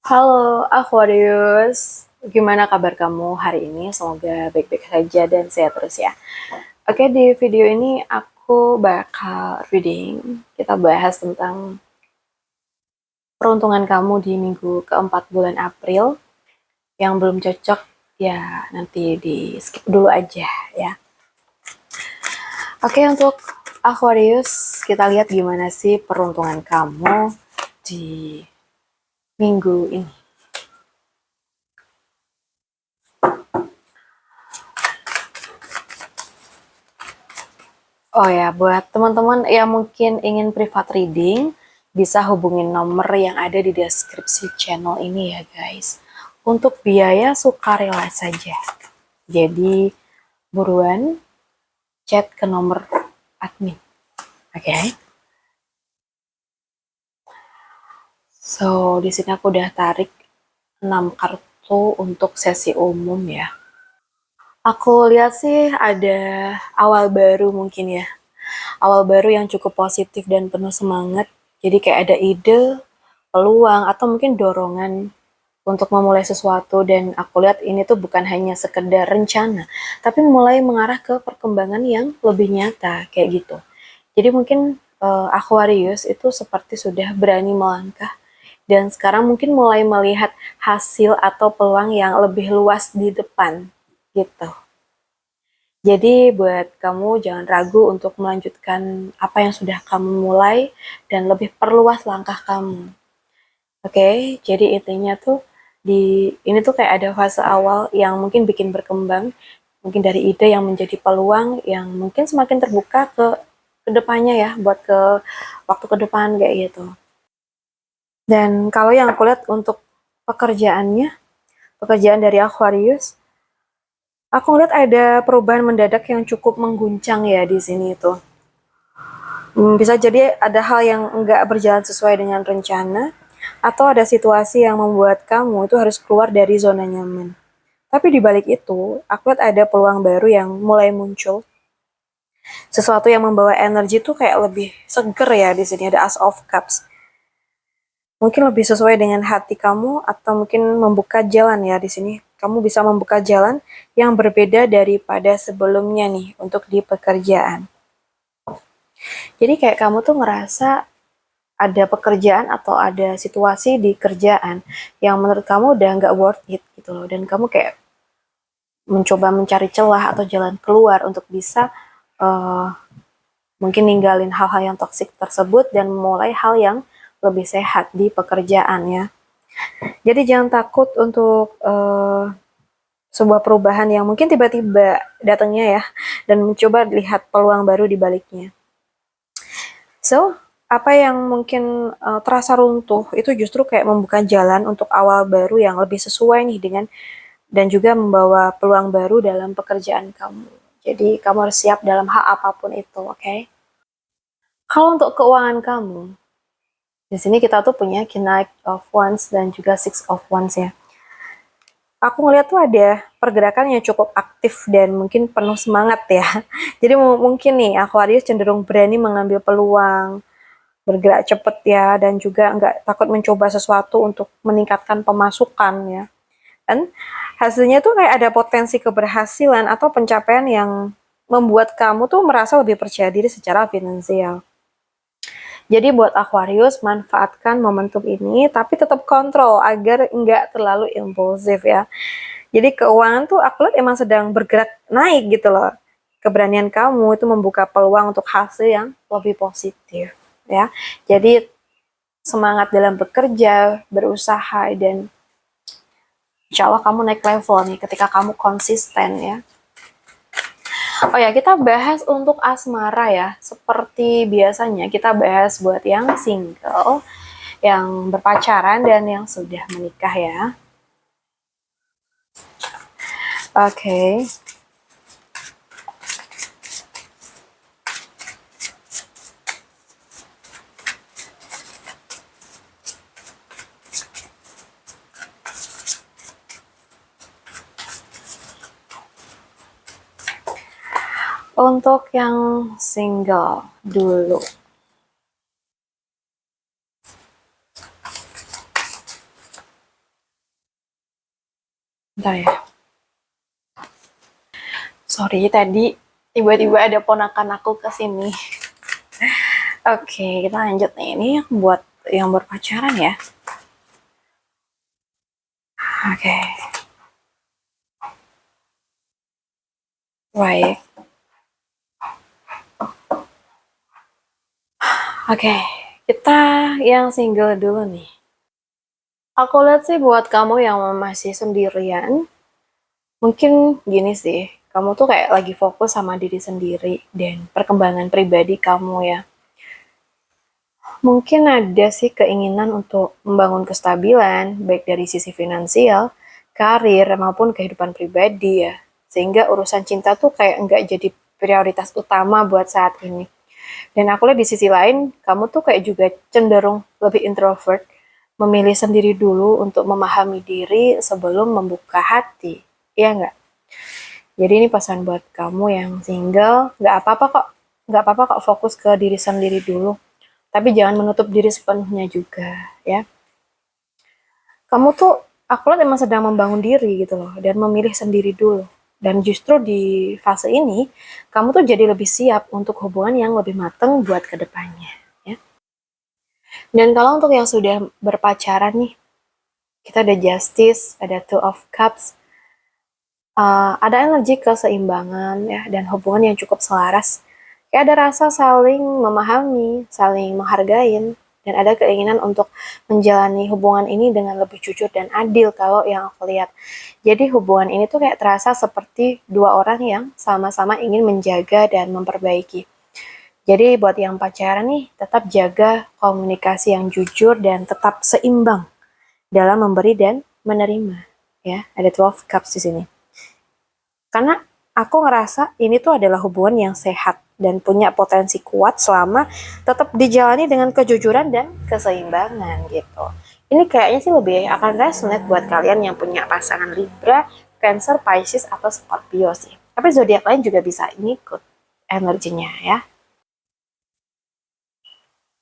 Halo Aquarius, gimana kabar kamu hari ini? Semoga baik-baik saja dan sehat terus ya. Oke, di video ini aku bakal reading. Kita bahas tentang peruntungan kamu di minggu keempat bulan April. Yang belum cocok, ya nanti di skip dulu aja ya. Oke, untuk Aquarius, kita lihat gimana sih peruntungan kamu di minggu ini. Oh ya, buat teman-teman yang mungkin ingin private reading, bisa hubungin nomor yang ada di deskripsi channel ini ya guys. Untuk biaya sukarela saja. Jadi buruan chat ke nomor admin. Oke. So, di sini aku udah tarik 6 kartu untuk sesi umum ya. Aku lihat sih ada awal baru mungkin ya. Awal baru yang cukup positif dan penuh semangat. Jadi kayak ada ide, peluang, atau mungkin dorongan untuk memulai sesuatu. Dan aku lihat ini tuh bukan hanya sekedar rencana, tapi mulai mengarah ke perkembangan yang lebih nyata, kayak gitu. Jadi mungkin Aquarius itu seperti sudah berani melangkah dan sekarang mungkin mulai melihat hasil atau peluang yang lebih luas di depan, gitu. Jadi buat kamu jangan ragu untuk melanjutkan apa yang sudah kamu mulai dan lebih perluas langkah kamu. Oke, jadi intinya tuh di ini tuh kayak ada fase awal yang mungkin bikin berkembang, mungkin dari ide yang menjadi peluang yang mungkin semakin terbuka ke depannya ya, buat ke waktu ke depan kayak gitu. Dan kalau yang aku lihat untuk pekerjaannya, pekerjaan dari Aquarius, aku ngeliat ada perubahan mendadak yang cukup mengguncang ya di sini itu. Bisa jadi ada hal yang nggak berjalan sesuai dengan rencana, atau ada situasi yang membuat kamu itu harus keluar dari zona nyaman. Tapi di balik itu, aku lihat ada peluang baru yang mulai muncul. Sesuatu yang membawa energi tuh kayak lebih seger ya di sini ada Ace of Cups. Mungkin lebih sesuai dengan hati kamu atau mungkin membuka jalan ya di sini. Kamu bisa membuka jalan yang berbeda daripada sebelumnya nih untuk di pekerjaan. Jadi kayak kamu tuh ngerasa ada pekerjaan atau ada situasi di kerjaan yang menurut kamu udah nggak worth it gitu loh. Dan kamu kayak mencoba mencari celah atau jalan keluar untuk bisa uh, mungkin ninggalin hal-hal yang toksik tersebut dan mulai hal yang lebih sehat di pekerjaan ya. Jadi jangan takut untuk sebuah perubahan yang mungkin tiba-tiba datangnya ya, dan mencoba lihat peluang baru di baliknya. So, apa yang mungkin terasa runtuh itu justru kayak membuka jalan untuk awal baru yang lebih sesuai nih dengan dan juga membawa peluang baru dalam pekerjaan kamu. Jadi kamu harus siap dalam hal apapun itu, oke? Okay? Kalau untuk keuangan kamu, di sini kita tuh punya Knight of Wands dan juga Six of Wands ya. Aku ngeliat tuh ada pergerakan yang cukup aktif dan mungkin penuh semangat ya. Jadi mungkin nih Aquarius cenderung berani mengambil peluang, bergerak cepet ya, dan juga nggak takut mencoba sesuatu untuk meningkatkan pemasukan ya. Dan hasilnya tuh kayak ada potensi keberhasilan atau pencapaian yang membuat kamu tuh merasa lebih percaya diri secara finansial. Jadi buat Aquarius, manfaatkan momentum ini, tapi tetap kontrol agar nggak terlalu impulsif ya. Jadi keuangan tuh aku lihat emang sedang bergerak naik gitu loh. Keberanian kamu itu membuka peluang untuk hasil yang lebih positif ya. Jadi semangat dalam bekerja, berusaha, dan insya Allah kamu naik level nih ketika kamu konsisten ya. Oh ya, kita bahas untuk asmara ya. Seperti biasanya kita bahas buat yang single, yang berpacaran, dan yang sudah menikah ya. Oke. Okay. Untuk yang single dulu. Bentar ya. Sorry, tadi tiba-tiba ada ponakan aku ke sini. Oke, kita lanjut nih. Ini yang buat yang berpacaran ya. Oke. Baik. Oke, kita yang single dulu nih. Aku lihat sih buat kamu yang masih sendirian, mungkin gini sih, kamu tuh kayak lagi fokus sama diri sendiri dan perkembangan pribadi kamu ya. Mungkin ada sih keinginan untuk membangun kestabilan, baik dari sisi finansial, karir, maupun kehidupan pribadi ya. Sehingga urusan cinta tuh kayak nggak jadi prioritas utama buat saat ini. Dan aku lihat di sisi lain, kamu tuh kayak juga cenderung lebih introvert, memilih sendiri dulu untuk memahami diri sebelum membuka hati. Iya nggak? Jadi ini pesan buat kamu yang single, nggak apa-apa kok. Nggak apa-apa kok fokus ke diri sendiri dulu. Tapi jangan menutup diri sepenuhnya juga, ya. Kamu tuh, aku lihat emang sedang membangun diri gitu loh, dan memilih sendiri dulu. Dan justru di fase ini, kamu tuh jadi lebih siap untuk hubungan yang lebih mateng buat kedepannya, ya. Dan kalau untuk yang sudah berpacaran nih, kita ada Justice, ada Two of Cups, ada energi keseimbangan ya, dan hubungan yang cukup selaras. Kayak ada rasa saling memahami, saling menghargai, dan ada keinginan untuk menjalani hubungan ini dengan lebih jujur dan adil kalau yang aku lihat. Jadi hubungan ini tuh kayak terasa seperti dua orang yang sama-sama ingin menjaga dan memperbaiki. Jadi buat yang pacaran nih, tetap jaga komunikasi yang jujur dan tetap seimbang dalam memberi dan menerima. Ya, ada 12 cups di sini. Karena aku ngerasa ini tuh adalah hubungan yang sehat dan punya potensi kuat selama tetap dijalani dengan kejujuran dan keseimbangan gitu. Ini kayaknya sih lebih akan resonate buat kalian yang punya pasangan Libra, Cancer, Pisces, atau Scorpio sih. Tapi zodiak lain juga bisa ngikut energinya ya.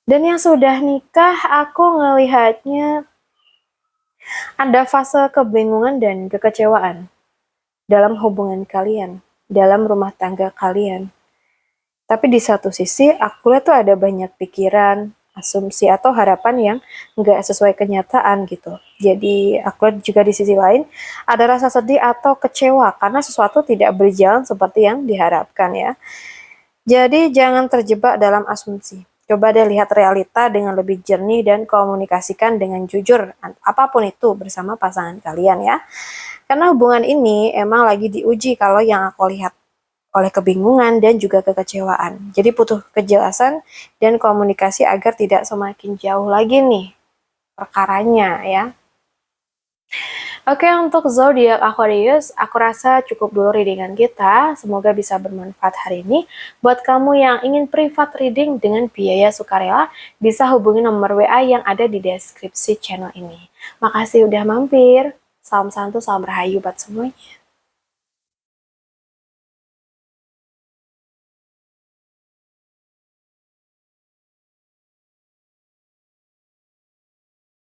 Dan yang sudah nikah, aku ngelihatnya ada fase kebingungan dan kekecewaan dalam hubungan kalian, dalam rumah tangga kalian. Tapi di satu sisi, aku lihat tuh ada banyak pikiran, asumsi, atau harapan yang nggak sesuai kenyataan gitu. Jadi aku lihat juga di sisi lain, ada rasa sedih atau kecewa karena sesuatu tidak berjalan seperti yang diharapkan ya. Jadi jangan terjebak dalam asumsi. Coba deh lihat realita dengan lebih jernih dan komunikasikan dengan jujur apapun itu bersama pasangan kalian ya. Karena hubungan ini emang lagi diuji kalau yang aku lihat oleh kebingungan dan juga kekecewaan. Jadi butuh kejelasan dan komunikasi agar tidak semakin jauh lagi nih perkaranya ya. Oke, untuk zodiak Aquarius, aku rasa cukup dulu readingan kita. Semoga bisa bermanfaat hari ini. Buat kamu yang ingin privat reading dengan biaya sukarela, bisa hubungi nomor WA yang ada di deskripsi channel ini. Makasih udah mampir. Salam santu, salam rahayu buat semuanya.